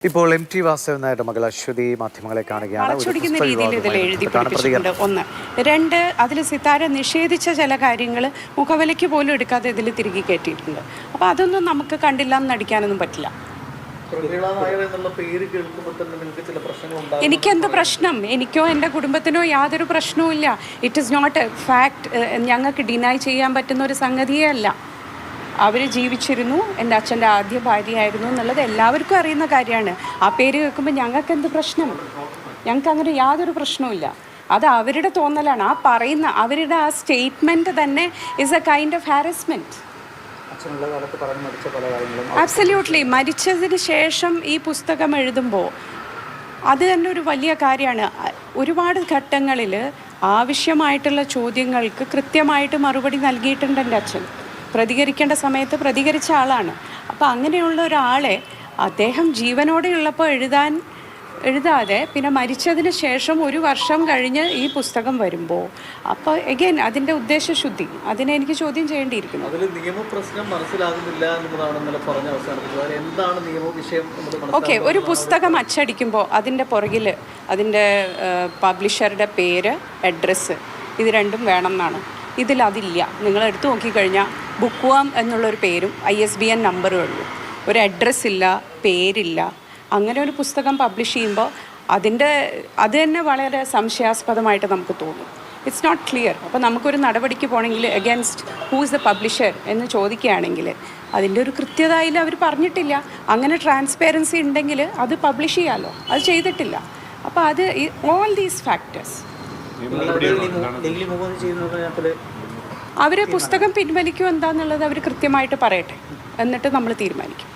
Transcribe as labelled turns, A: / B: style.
A: ഇപ്പോൾ MT വാസുദേവൻ നായരുടെ മകൾ അശ്വതി മാധ്യമങ്ങളെ കാണുകയാണ്.
B: വളച്ചൊടിക്കുന്ന രീതിയിൽ ഇതിൽ എഴുതി പിടിപ്പിച്ചിട്ടുണ്ട്. ഒന്ന്. രണ്ട്, അതിൽ സിതാര നിഷേധിച്ച ചില കാര്യങ്ങൾ മുഖവിലയ്ക്ക് പോലും എടുക്കാതെ ഇതിൽ തിരികെ കയറ്റിയിട്ടുണ്ട്. അപ്പോൾ അതൊന്നും നമുക്ക് കണ്ടില്ല എന്ന് നടിക്കാനൊന്നും പറ്റില്ല. എനിക്കെന്ത് പ്രശ്നം? എനിക്കോ എൻ്റെ കുടുംബത്തിനോ യാതൊരു പ്രശ്നവും ഇല്ല. It is not a fact. ഞങ്ങൾക്ക് ഡിനൈ ചെയ്യാൻ പറ്റുന്ന ഒരു സംഗതിയേ അല്ല. അവർ ജീവിച്ചിരുന്നു, എൻ്റെ അച്ഛൻ്റെ ആദ്യ ഭാര്യയായിരുന്നു എന്നുള്ളത് എല്ലാവർക്കും അറിയുന്ന കാര്യമാണ്. ആ പേര് കേൾക്കുമ്പോൾ ഞങ്ങൾക്ക് എന്ത് പ്രശ്നം? ഞങ്ങൾക്ക് അങ്ങനെ യാതൊരു പ്രശ്നവുമില്ല. അത് അവരുടെ തോന്നലാണ്. ആ പറയുന്ന അവരുടെ ആ സ്റ്റേറ്റ്മെൻറ്റ് തന്നെ is A kind of harassment. Absolutely. മരിച്ചതിന് ശേഷം ഈ പുസ്തകം എഴുതുമ്പോൾ അത് തന്നെ ഒരു വലിയ കാര്യമാണ്. ഒരുപാട് ഘട്ടങ്ങളിൽ ആവശ്യമായിട്ടുള്ള ചോദ്യങ്ങൾക്ക് കൃത്യമായിട്ട് മറുപടി നൽകിയിട്ടുണ്ട് എൻ്റെ അച്ഛൻ. പ്രതികരിക്കേണ്ട സമയത്ത് പ്രതികരിച്ച ആളാണ്. അപ്പോൾ അങ്ങനെയുള്ള ഒരാളെ അദ്ദേഹം ജീവനോടെയുള്ളപ്പോൾ എഴുതാതെ പിന്നെ മരിച്ചതിന് ശേഷം 1 വർഷം കഴിഞ്ഞ് ഈ പുസ്തകം വരുമ്പോൾ അപ്പോൾ എഗെയിൻ അതിൻ്റെ ഉദ്ദേശശുദ്ധി അതിനെ എനിക്ക് ചോദ്യം ചെയ്യേണ്ടിയിരിക്കുന്നു. ഓക്കെ, ഒരു പുസ്തകം അച്ചടിക്കുമ്പോൾ അതിൻ്റെ പുറകിൽ അതിൻ്റെ പബ്ലിഷറുടെ പേര്, അഡ്രസ്സ് ഇത് രണ്ടും വേണം എന്നാണ്. ഇതിലതില്ല. നിങ്ങൾ എടുത്തു നോക്കിക്കഴിഞ്ഞാൽ ബുക്ക് വാം എന്നുള്ളൊരു പേരും ISBN നമ്പറും ഉള്ളൂ. ഒരു അഡ്രസ്സ് ഇല്ല, പേരില്ല. അങ്ങനെ ഒരു പുസ്തകം പബ്ലിഷ് ചെയ്യുമ്പോൾ അത് തന്നെ വളരെ സംശയാസ്പദമായിട്ട് നമുക്ക് തോന്നും. It's not clear. അപ്പോൾ നമുക്കൊരു നടപടിക്ക് പോകണമെങ്കിൽ against who is the publisher എന്ന് ചോദിക്കുകയാണെങ്കിൽ അതിൻ്റെ ഒരു കൃത്യത അതിൽ അവർ പറഞ്ഞിട്ടില്ല. അങ്ങനെ ട്രാൻസ്പെറൻസി ഉണ്ടെങ്കിൽ അത് പബ്ലിഷ് ചെയ്യാമല്ലോ. അത് ചെയ്തിട്ടില്ല. അപ്പോൾ അത് ഓൾ ദീസ് ഫാക്ടേഴ്സ് അവർ പുസ്തകം പിൻവലിക്കും എന്താണെന്നുള്ളത് അവർ കൃത്യമായിട്ട് പറയട്ടെ, എന്നിട്ട് നമ്മൾ തീരുമാനിക്കും.